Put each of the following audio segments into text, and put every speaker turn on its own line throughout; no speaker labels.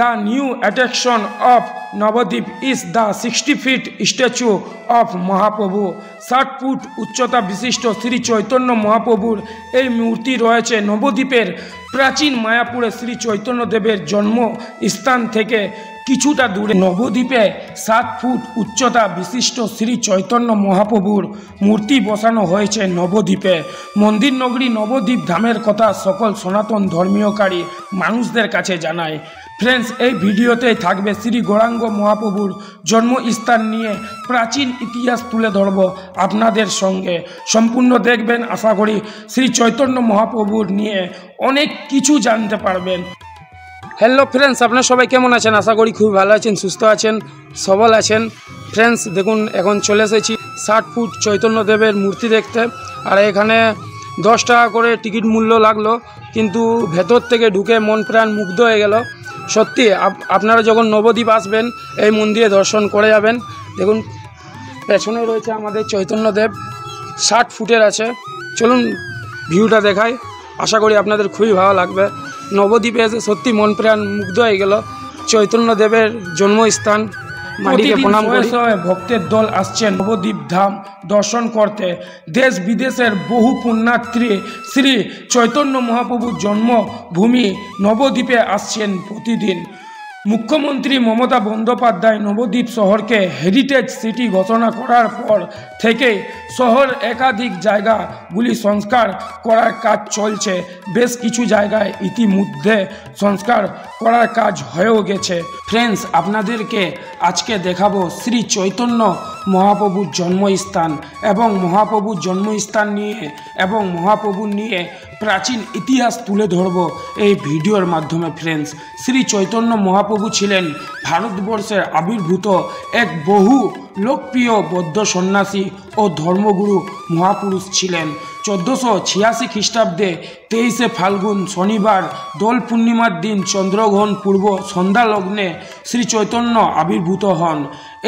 The new attraction of Navadip is the 60 feet statue of Mahaprabhu। 60 foot উচ্চতা বিশিষ্ট শ্রী চৈতন্য মহাপ্রভুর এই মূর্তি রয়েছে নবদ্বীপের প্রাচীন মায়াপুরে শ্রী চৈতন্যদেবের জন্মস্থান থেকে কিছুটা দূরে। নবদ্বীপে 7 ফুট উচ্চতা বিশিষ্ট শ্রী চৈতন্য মহাপ্রভুর মূর্তি বসানো হয়েছে নবদ্বীপে। মন্দির নগরী নবদ্বীপ ধামের কথা সকল সনাতন ধর্মীয়কারী মানুষদের কাছে জানায়। ফ্রেন্ডস, এই ভিডিওতে থাকবে শ্রী গৌরাঙ্গ মহাপ্রভুর জন্মস্থান নিয়ে প্রাচীন ইতিহাস তুলে ধরব আপনাদের সঙ্গে। সম্পূর্ণ দেখবেন, আশা করি শ্রী চৈতন্য মহাপ্রভুর নিয়ে অনেক কিছু জানতে পারবেন। হ্যালো ফ্রেন্ডস, আপনারা সবাই কেমন আছেন? আশা করি খুব ভালো আছেন, সুস্থ আছেন, সবল আছেন। ফ্রেন্ডস দেখুন, এখন চলে এসেছি 60 ফুট চৈতন্যদেবের মূর্তি দেখতে। আর এখানে 10 টাকা করে টিকিট মূল্য লাগলো, কিন্তু ভেতর থেকে ঢুকে মন প্রাণ মুগ্ধ হয়ে গেল। সত্যি আপনারা যখন নবদ্বীপ আসবেন এই মন্দিরে দর্শন করে যাবেন। দেখুন পেছনে রয়েছে আমাদের চৈতন্যদেব, 60 ফুটের আছে। চলুন ভিউটা দেখাই, আশা করি আপনাদের খুবই ভালো লাগবে। নবদ্বীপে এসে সত্যি মন প্রাণ মুগ্ধ হয়ে গেল। চৈতন্যদেবের জন্মস্থান, মাটিকে প্রণাম করি। ভক্তের দল আসছেন নবদ্বীপ ধাম দর্শন করতে। দেশ বিদেশের বহু পুণ্যার্থী শ্রী চৈতন্য মহাপ্রভুর জন্মভূমি নবদ্বীপে আসছেন প্রতিদিন। মুখ্যমন্ত্রী মমতা বন্দ্যোপাধ্যায় নবদ্বীপ শহরকে হেরিটেজ সিটি ঘোষণা করার পর থেকে শহর একাধিক জায়গাগুলি সংস্কার করার কাজ চলছে। বেশ কিছু জায়গায় ইতিমধ্যে সংস্কার করার কাজ হয়েও গেছে। ফ্রেন্ডস, আপনাদেরকে আজকে দেখাবো শ্রী চৈতন্য মহাপ্রভুর জন্মস্থান এবং মহাপ্রভুর জন্মস্থান নিয়ে এবং মহাপ্রভুর নিয়ে প্রাচীন ইতিহাস তুলে ধরব এই ভিডিওর মাধ্যমে। ফ্রেন্ডস, শ্রী চৈতন্য মহাপ্রভু ছিলেন ভারতবর্ষের আবির্ভূত এক বহু লোকপ্রিয় বৌদ্ধ সন্ন্যাসী ও ধর্মগুরু মহাপুরুষ ছিলেন। 1486 খ্রিস্টাব্দে 23শে ফাল্গুন শনিবার দোল পূর্ণিমার দিন চন্দ্রগ্রহণ পূর্ব সন্ধ্যা লগ্নে শ্রী চৈতন্য আবির্ভূত হন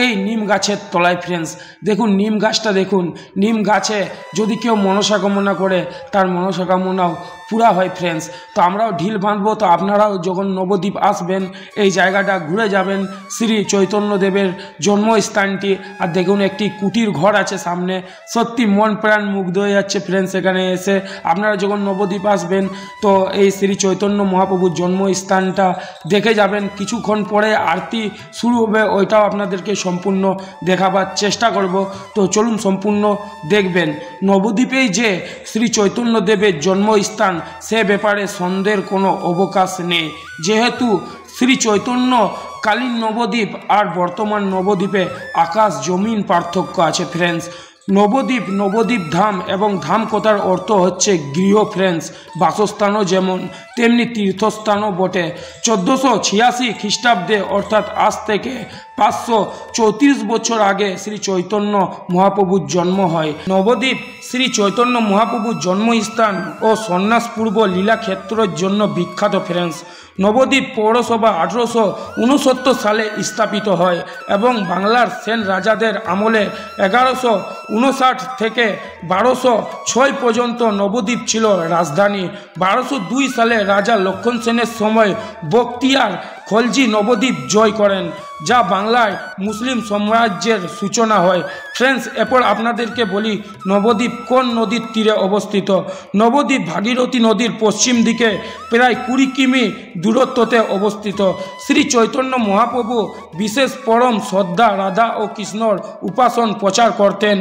এই নিম গাছের তলায়। ফ্রেন্ডস দেখুন, নিম গাছটা দেখুন। নিম গাছে যদি কেউ মনসা কামনা করে তার মনসা কামনাও পুরা হয়। ফ্রেন্ডস, তো আমরাও ঢিল বাঁধবো, তো আপনারাও যখন নবদ্বীপ আসবেন এই জায়গাটা ঘুরে যাবেন, শ্রী চৈতন্যদেবের জন্মস্থানটি। আর দেখুন একটি কুটির ঘর আছে সামনে, সত্যি মন প্রাণ মুগ্ধ হয়ে যাচ্ছে। ফ্রেন্ডস, এখানে এসে আপনারা যখন নবদ্বীপ আসবেন তো এই শ্রী চৈতন্য মহাপ্রভুর জন্মস্থানটা দেখে যাবেন। কিছুক্ষণ পরে আরতি শুরু হবে, ওইটাও আপনাদেরকে সম্পূর্ণ দেখাবার চেষ্টা করব। তো চলুন সম্পূর্ণ দেখবেন। নবদ্বীপেই যে শ্রী চৈতন্যদেবের জন্মস্থান সে ব্যাপারে সন্দেহের কোনো অবকাশ নেই, যেহেতু শ্রী চৈতন্য কালীন নবদ্বীপ আর বর্তমান নবদ্বীপে আকাশ জমিন পার্থক্য আছে। ফ্রেন্ডস, নবদ্বীপ ধাম এবং ধাম কথার অর্থ হচ্ছে গৃহ। ফ্রেন্ডস, বাসস্থানও যেমন তেমনি তীর্থস্থানও বটে। 1486 খ্রিস্টাব্দে অর্থাৎ আজ থেকে 534 বছর আগে শ্রী চৈতন্য মহাপ্রভুর জন্ম হয়। নবদ্বীপ শ্রী চৈতন্য মহাপ্রভুর জন্মস্থান ও সন্ন্যাসপূর্ব লীলাক্ষেত্রের জন্য বিখ্যাত। ফ্রেন্ডস, নবদ্বীপ পৌরসভা 1869 সালে স্থাপিত হয় এবং বাংলার সেন রাজাদের আমলে 1159 থেকে 1206 পর্যন্ত নবদ্বীপ ছিল রাজধানী। 1202 সালে রাজা লক্ষণ সেনের সময় বখতিয়ার খলজি নবদ্বীপ জয় করেন, যা বাংলায় মুসলিম সাম্রাজ্যের সূচনা হয়। ফ্রেন্ডস, এরপর আপনাদেরকে বলি নবদ্বীপ কোন নদীর তীরে অবস্থিত। নবদ্বীপ ভাগীরথী নদীর পশ্চিম দিকে প্রায় 20 কিমি দূরত্বতে অবস্থিত। শ্রী চৈতন্য মহাপ্রভু বিশেষ পরম শ্রদ্ধা রাধা ও কৃষ্ণর উপাসন প্রচার করতেন।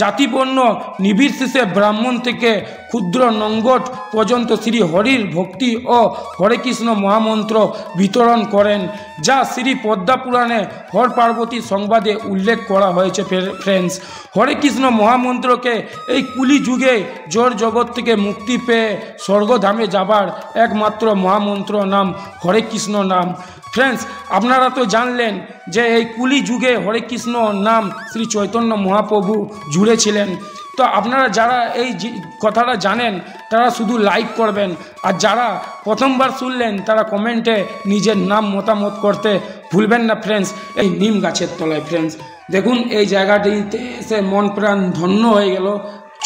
জাতিবর্ণ নির্বিশেষে ব্রাহ্মণ থেকে ক্ষুদ্র নঙ্গট পর্যন্ত শ্রী হরির ভক্তি ও হরে কৃষ্ণ মহামন্ত্র বিতরণ করেন, যা শ্রী পদ্মা পুরাণে হর পার্বতী সংবাদে উল্লেখ করা হয়েছে। ফ্রেন্ডস, হরে কৃষ্ণ মহামন্ত্রকে এই কুলি যুগে জড় জগৎ থেকে মুক্তি পেয়ে স্বর্গধামে যাবার একমাত্র মহামন্ত্র নাম হরে কৃষ্ণ নাম। ফ্রেন্ডস, আপনারা তো জানলেন যে এই কুলি যুগে হরে কৃষ্ণ নাম শ্রী চৈতন্য মহাপ্রভু জুড়েছিলেন। তো আপনারা যারা এই কথাটা জানেন তারা শুধু লাইক করবেন, আর যারা প্রথমবার শুনলেন তারা কমেন্টে নিজের নাম মতামত করতে ভুলবেন না। ফ্রেন্ডস, এই নিম গাছের তলায় ফ্রেন্ডস দেখুন, এই জায়গাটিতে এসে মন প্রাণ ধন্য হয়ে গেল।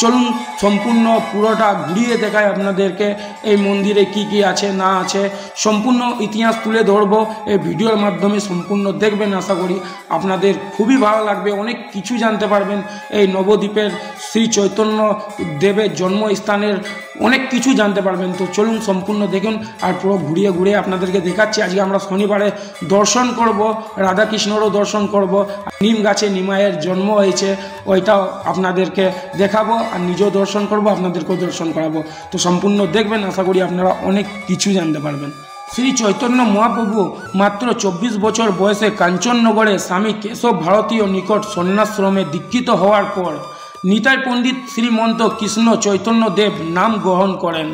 চলুন সম্পূর্ণ পুরোটা ঘুরিয়ে দেখায় আপনাদেরকে এই মন্দিরে কি কি আছে না আছে, সম্পূর্ণ ইতিহাস তুলে ধরবো এই ভিডিওর মাধ্যমে। সম্পূর্ণ দেখবেন, আশা করি আপনাদের খুবই ভালো লাগবে, অনেক কিছু জানতে পারবেন এই নবদ্বীপের শ্রী চৈতন্য দেবের জন্মস্থানের অনেক কিছু জানতে পারবেন। তো চলুন সম্পূর্ণ দেখুন, আর পুরো ঘুরিয়ে ঘুরিয়ে আপনাদেরকে দেখাচ্ছি। আজকে আমরা শনিবারে দর্শন করব, রাধাকৃষ্ণরও দর্শন করব, নিম গাছে নিমাইয়ের জন্ম হয়েছে ওইটাও আপনাদেরকে দেখাবো, আর নিজেও দর্শন করব, আপনাদেরকেও দর্শন করাবো। তো সম্পূর্ণ দেখবেন, আশা করি আপনারা অনেক কিছু জানতে পারবেন। শ্রী চৈতন্য মহাপ্রভু মাত্র 24 বছর বয়সে কাঞ্চননগরে স্বামী কেশব ভারতীয় নিকট সন্ন্যাশ্রমে দীক্ষিত হওয়ার পর নিতাই পণ্ডিত শ্রীমন্ত কৃষ্ণ চৈতন্য দেব নাম গ্রহণ করেন।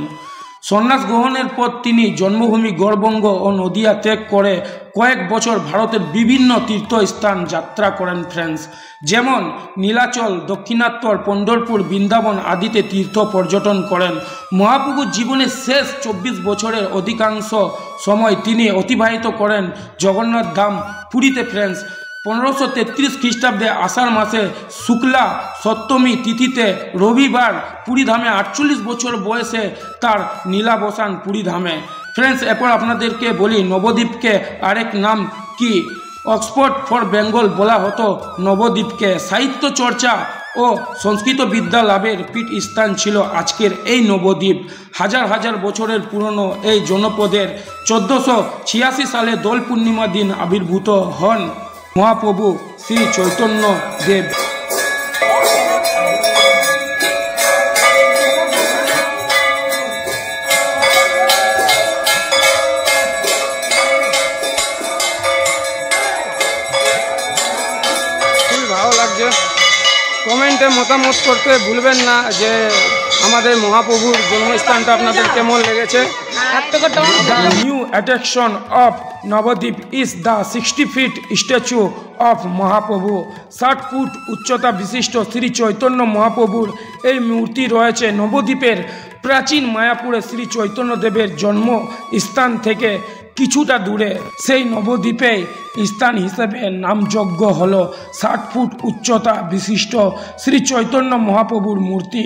সন্ন্যাস গ্রহণের পর তিনি জন্মভূমি গড়বঙ্গ ও নদিয়া ত্যাগ করে কয়েক বছর ভারতের বিভিন্ন তীর্থস্থান যাত্রা করেন ফ্রেন্ডস, যেমন নীলাচল, দক্ষিণাত্তর, পণ্ডরপুর, বৃন্দাবন আদিতে তীর্থ পর্যটন করেন। মহাপ্রভুর জীবনের শেষ 24 বছরের অধিকাংশ সময় তিনি অতিবাহিত করেন জগন্নাথ ধাম পুরীতে ফ্রেন্ডস। 1533 খ্রিস্টাব্দে আষাঢ় মাসে শুক্লা সপ্তমী তিথিতে রবিবার পুরীধামে 48 বছর বয়সে তার নীলাবসান পুরীধামে। ফ্রেন্ডস, এরপর আপনাদেরকে বলি নবদ্বীপকে আরেক নাম কি? অক্সফোর্ড ফর বেঙ্গল বলা হতো নবদ্বীপকে। সাহিত্য চর্চা ও সংস্কৃত বিদ্যা লাভের পীঠস্থান ছিল আজকের এই নবদ্বীপ। হাজার হাজার বছরের পুরনো এই জনপদের 1486 সালে দোল পূর্ণিমা দিন আবির্ভূত হন মহাপ্রভু শ্রী চৈতন্য দেব। খুবই ভালো লাগছে, কমেন্টে মতামত করতে ভুলবেন না যে আমাদের মহাপ্রভুর জন্মস্থানটা আপনাদের কেমন লেগেছে। The new attraction of Navadip is the 60 feet statue of Mahaprabhu। 60 foot উচ্চতা বিশিষ্ট শ্রী চৈতন্য মহাপ্রভুর এই মূর্তি রয়েছে নবদ্বীপের প্রাচীন মায়াপুরে শ্রী চৈতন্য দেবের জন্ম স্থান থেকে কিছুটা দূরে। সেই নবদ্বীপে স্থান হিসেবে নামযোগ্য হল 60 ফুট উচ্চতা বিশিষ্ট শ্রী চৈতন্য মহাপ্রভুর মূর্তি।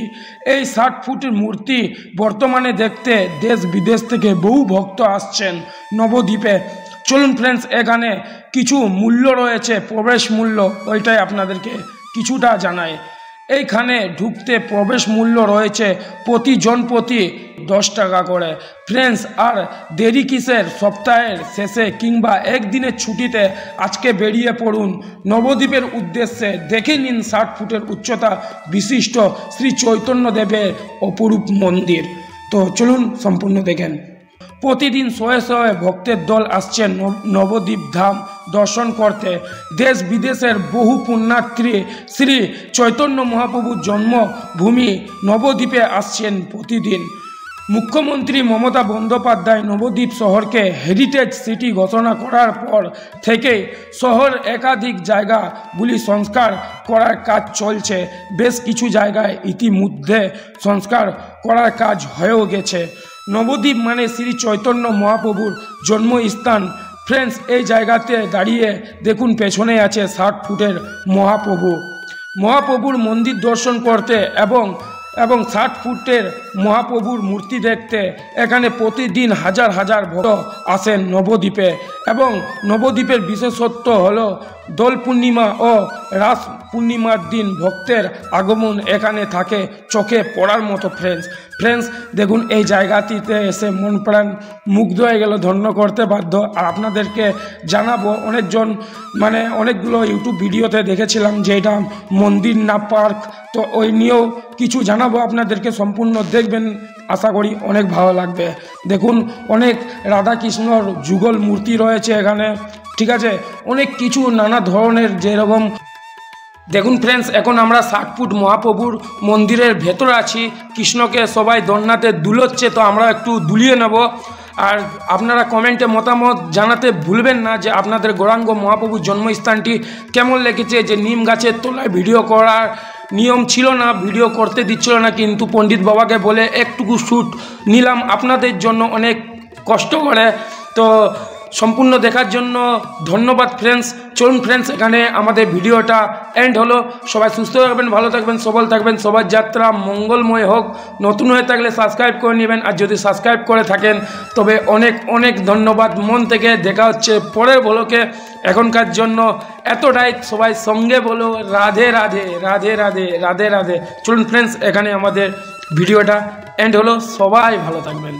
এই 60 ফুটের মূর্তি বর্তমানে দেখতে দেশ বিদেশ থেকে বহু ভক্ত আসছেন নবদ্বীপে। চলুন ফ্রেন্ডস, এখানে কিছু মূল্য রয়েছে, প্রবেশ মূল্য, ওইটাই আপনাদেরকে কিছুটা জানাই। এইখানে ঢুকতে প্রবেশ মূল্য রয়েছে প্রতিজন প্রতি 10 টাকা করে ফ্রেন্ডস। আর দেরি কিসের? সপ্তাহের শেষে কিংবা একদিনের ছুটিতে আজকে বেরিয়ে পড়ুন নবদ্বীপের উদ্দেশ্যে। দেখে নিন 60 ফুটের উচ্চতা বিশিষ্ট শ্রী চৈতন্য দেবের অপরূপ মন্দির। তো চলুন সম্পূর্ণ দেখেন। প্রতিদিন শয়ে শয়ে ভক্তের দল আসছেন নবদ্বীপ ধাম দর্শন করতে। দেশ বিদেশের বহু পুণ্যার্থী শ্রী চৈতন্য মহাপ্রভুর জন্মভূমি নবদ্বীপে আসছেন প্রতিদিন। মুখ্যমন্ত্রী মমতা বন্দ্যোপাধ্যায় নবদ্বীপ শহরকে হেরিটেজ সিটি ঘোষণা করার পর থেকেই শহর একাধিক জায়গাগুলি সংস্কার করার কাজ চলছে। বেশ কিছু জায়গায় ইতিমধ্যে সংস্কার করার কাজ হয়েও গেছে। নবদ্বীপ মানে শ্রী চৈতন্য মহাপ্রভুর জন্মস্থান ফ্রেন্ডস। এই জায়গাতে দাঁড়িয়ে দেখুন, পেছনে আছে 60 ফুটের মহাপ্রভুর মন্দির দর্শন করতে এবং 60 ফুটের মহাপ্রভুর মূর্তি দেখতে এখানে প্রতিদিন হাজার হাজার ভক্ত আসেন নবদ্বীপে। এবং নবদ্বীপের বিশেষত্ব হলো দোল পূর্ণিমা ও রাস পূর্ণিমার দিন ভক্তের আগমন এখানে থাকে চোখে পড়ার মতো ফ্রেন্ডস দেখুন, এই জায়গাটিতে এসে মন প্রাণ মুগ্ধ হয়ে গেল, ধন্য করতে বাধ্য। আর আপনাদেরকে জানাবো, অনেকগুলো ইউটিউব ভিডিওতে দেখেছিলাম যে এটা মন্দির না পার্ক, তো ওই নিয়েও কিছু জানাবো আপনাদেরকে। সম্পূর্ণ দেখবেন, আশা করি অনেক ভালো লাগবে। দেখুন, অনেক রাধাকৃষ্ণর যুগল মূর্তি রয়েছে এখানে, ঠিক আছে, অনেক কিছু নানা ধরনের যেরকম। দেখুন ফ্রেন্ডস, এখন আমরা 60 ফুট মহাপ্রভুর মন্দিরের ভেতরে আছি। কৃষ্ণকে সবাই দণ্ডাতে দুলোচ্ছে, তো আমরা একটু দুলিয়ে নেব। আর আপনারা কমেন্টে মতামত জানাতে ভুলবেন না যে আপনাদের গৌরাঙ্গ মহাপ্রভুর জন্মস্থানটি কেমন লেগেছে। যে নিম গাছের তলায় ভিডিও করার নিয়ম ছিল না, ভিডিও করতে দিচ্ছিল না, কিন্তু পণ্ডিত বাবাকে বলে একটুকু শ্যুট নিলাম আপনাদের জন্য অনেক কষ্ট করে। তো সম্পূর্ণ দেখার জন্য ধন্যবাদ ফ্রেন্ডস। চলুন ফ্রেন্ডস, এখানে আমাদের ভিডিওটা এন্ড হলো। সবাই সুস্থ থাকবেন, ভালো থাকবেন, সবল থাকবেন, সবার যাত্রা মঙ্গলময় হোক। নতুন হয়ে থাকলে সাবস্ক্রাইব করে নেবেন, আর যদি সাবস্ক্রাইব করে থাকেন তবে অনেক অনেক ধন্যবাদ মন থেকে। দেখা হচ্ছে পরের ব্লগে। এখনকার জন্য এতটাই, সবাই সঙ্গে বলো রাধে রাধে রাধে রাধে রাধে রাধে। চলুন ফ্রেন্ডস, এখানে আমাদের ভিডিওটা এন্ড হলো। সবাই ভালো থাকবেন।